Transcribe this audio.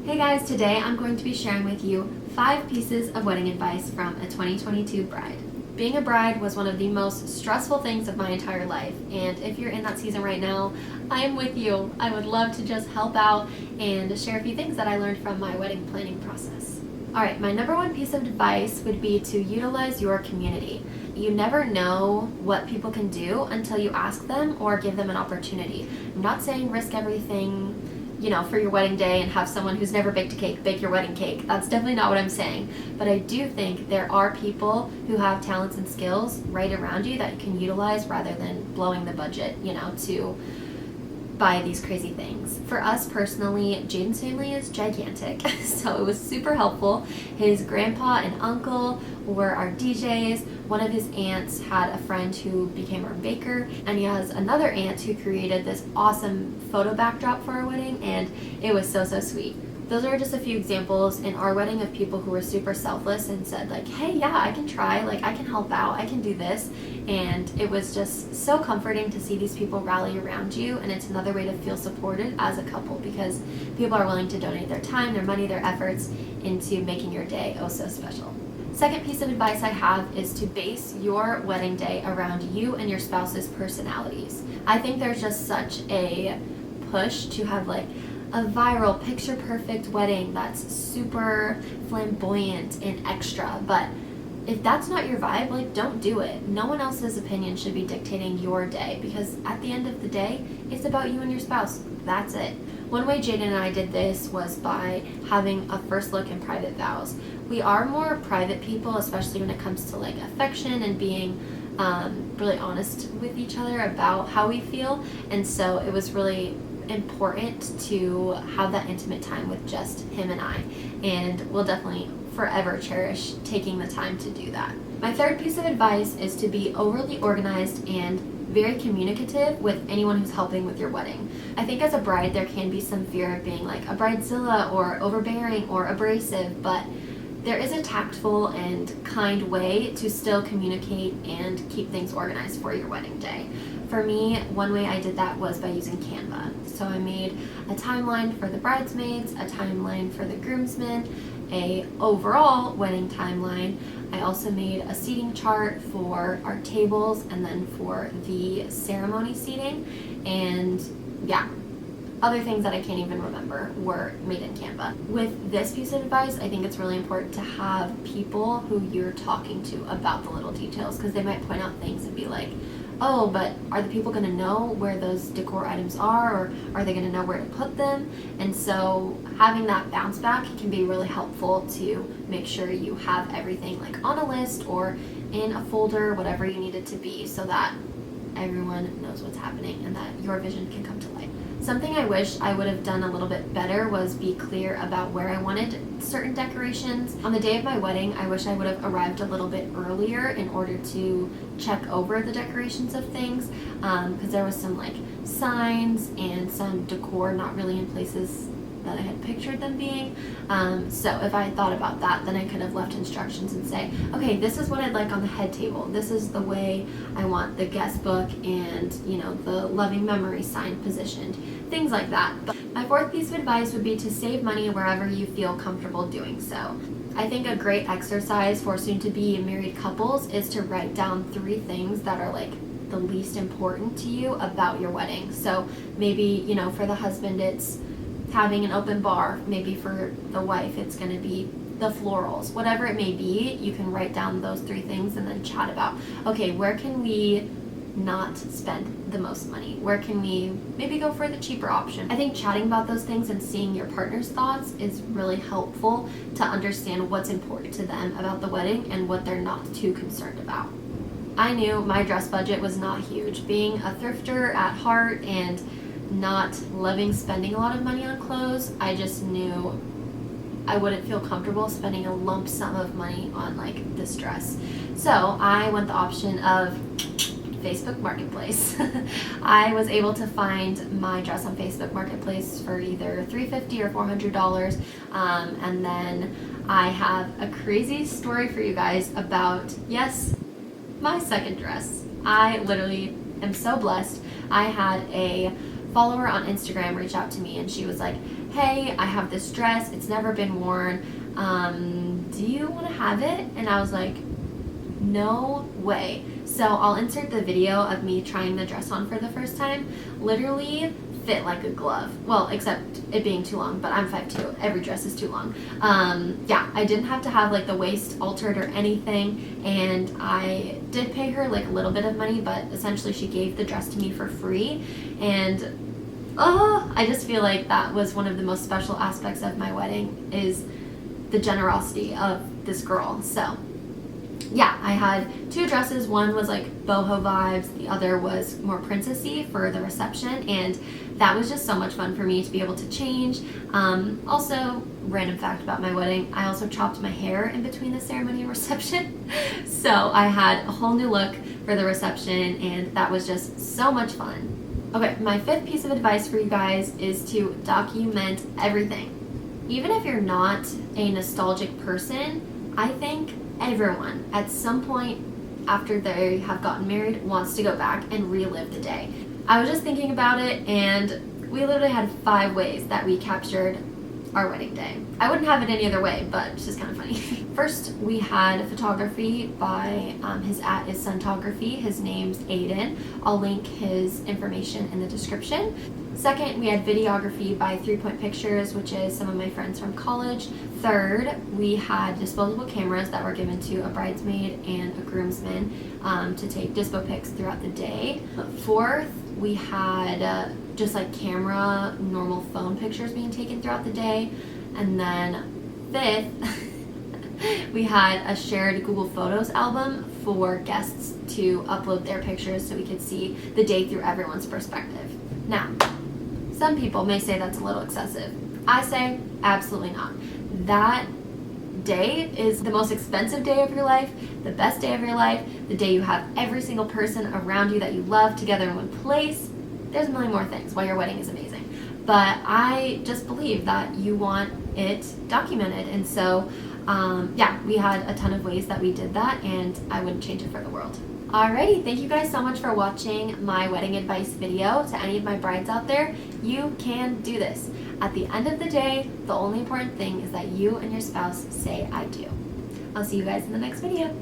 Hey guys, today I'm going to be sharing with you 5 pieces of wedding advice from a 2022 bride. Being a bride was one of the most stressful things of my entire life, and if you're in that season right now, I am with you. I would love to just help out and share a few things that I learned from my wedding planning process. Alright, my number 1 piece of advice would be to utilize your community. You never know what people can do until you ask them or give them an opportunity. I'm not saying risk everything, for your wedding day and have someone who's never baked a cake bake your wedding cake. That's definitely not what I'm saying. But I do think there are people who have talents and skills right around you that you can utilize rather than blowing the budget, to buy these crazy things. For us personally, Jaden's family is gigantic, so it was super helpful. His grandpa and uncle were our DJs. One of his aunts had a friend who became our baker, and he has another aunt who created this awesome photo backdrop for our wedding, and it was so sweet. Those are just a few examples in our wedding of people who were super selfless and said hey, yeah, I can try, I can help out, I can do this. And it was just so comforting to see these people rally around you, and it's another way to feel supported as a couple because people are willing to donate their time, their money, their efforts into making your day oh so special. Second piece of advice I have is to base your wedding day around you and your spouse's personalities. I think there's just such a push to have a viral, picture-perfect wedding that's super flamboyant and extra, but if that's not your vibe, don't do it. No one else's opinion should be dictating your day because at the end of the day, it's about you and your spouse. That's it. One way Jaden and I did this was by having a first look and private vows. We are more private people, especially when it comes to affection and being really honest with each other about how we feel, and so it was really important to have that intimate time with just him and I, and we'll definitely forever cherish taking the time to do that. My third piece of advice is to be overly organized and very communicative with anyone who's helping with your wedding. I think as a bride there can be some fear of being a bridezilla or overbearing or abrasive, but there is a tactful and kind way to still communicate and keep things organized for your wedding day. For me, one way I did that was by using Canva. So I made a timeline for the bridesmaids, a timeline for the groomsmen, a overall wedding timeline. I also made a seating chart for our tables and then for the ceremony seating, and other things that I can't even remember were made in Canva. With this piece of advice, I think it's really important to have people who you're talking to about the little details, because they might point out things and be like, oh, but are the people going to know where those decor items are, or are they going to know where to put them? And so having that bounce back can be really helpful to make sure you have everything on a list or in a folder, whatever you need it to be, so that everyone knows what's happening and that your vision can come to life. Something I wish I would have done a little bit better was be clear about where I wanted certain decorations. On the day of my wedding, I wish I would have arrived a little bit earlier in order to check over the decorations of things, because there was some signs and some decor not really in places that I had pictured them being. So if I had thought about that, then I could have left instructions and say, okay, this is what I'd like on the head table. This is the way I want the guest book and, the loving memory sign positioned. Things like that. But my fourth piece of advice would be to save money wherever you feel comfortable doing so. I think a great exercise for soon-to-be married couples is to write down 3 things that are the least important to you about your wedding. So maybe, for the husband, it's having an open bar. Maybe for the wife, it's going to be the florals. Whatever it may be, you can write down those 3 things and then chat about, okay, where can we not spend the most money? Where can we maybe go for the cheaper option? I think chatting about those things and seeing your partner's thoughts is really helpful to understand what's important to them about the wedding and what they're not too concerned about. I knew my dress budget was not huge. Being a thrifter at heart and not loving spending a lot of money on clothes, I just knew I wouldn't feel comfortable spending a lump sum of money on this dress. So I went the option of Facebook Marketplace. I was able to find my dress on Facebook Marketplace for either $350 or $400, and then I have a crazy story for you guys about, yes, my second dress. I literally am so blessed. I had a follower on Instagram reach out to me, and she was like, hey, I have this dress, it's never been worn, do you want to have it? And I was like, no way. So I'll insert the video of me trying the dress on for the first time. Literally fit like a glove. Well, except it being too long, but I'm 5'2". Every dress is too long. Yeah, I didn't have to have like the waist altered or anything, and I did pay her like a little bit of money, but essentially she gave the dress to me for free. And I just feel like that was one of the most special aspects of my wedding, is the generosity of this girl. So yeah, I had 2 dresses. One was like boho vibes, the other was more princessy for the reception, and that was just so much fun for me to be able to change. Also, random fact about my wedding, I also chopped my hair in between the ceremony and reception. So I had a whole new look for the reception, and that was just so much fun. Okay, my 5th piece of advice for you guys is to document everything. Even if you're not a nostalgic person, I think everyone at some point after they have gotten married wants to go back and relive the day. I was just thinking about it, and we literally had 5 ways that we captured our wedding day. I wouldn't have it any other way, but it's just kind of funny. First, we had photography by his @ is Suntography. His name's Aiden. I'll link his information in the description. Second, we had videography by 3 Point Pictures, which is some of my friends from college. Third, we had disposable cameras that were given to a bridesmaid and a groomsman to take dispo pics throughout the day. Fourth, we had just like camera, normal phone pictures being taken throughout the day. And then 5th, we had a shared Google Photos album for guests to upload their pictures so we could see the day through everyone's perspective. Now, some people may say that's a little excessive. I say absolutely not. That day is the most expensive day of your life, the best day of your life, the day you have every single person around you that you love together in one place. There's a million more things why your wedding is amazing. But I just believe that you want it documented. And so, yeah, we had a ton of ways that we did that, and I wouldn't change it for the world. Alrighty, thank you guys so much for watching my wedding advice video. To any of my brides out there, you can do this. At the end of the day, the only important thing is that you and your spouse say I do. I'll see you guys in the next video.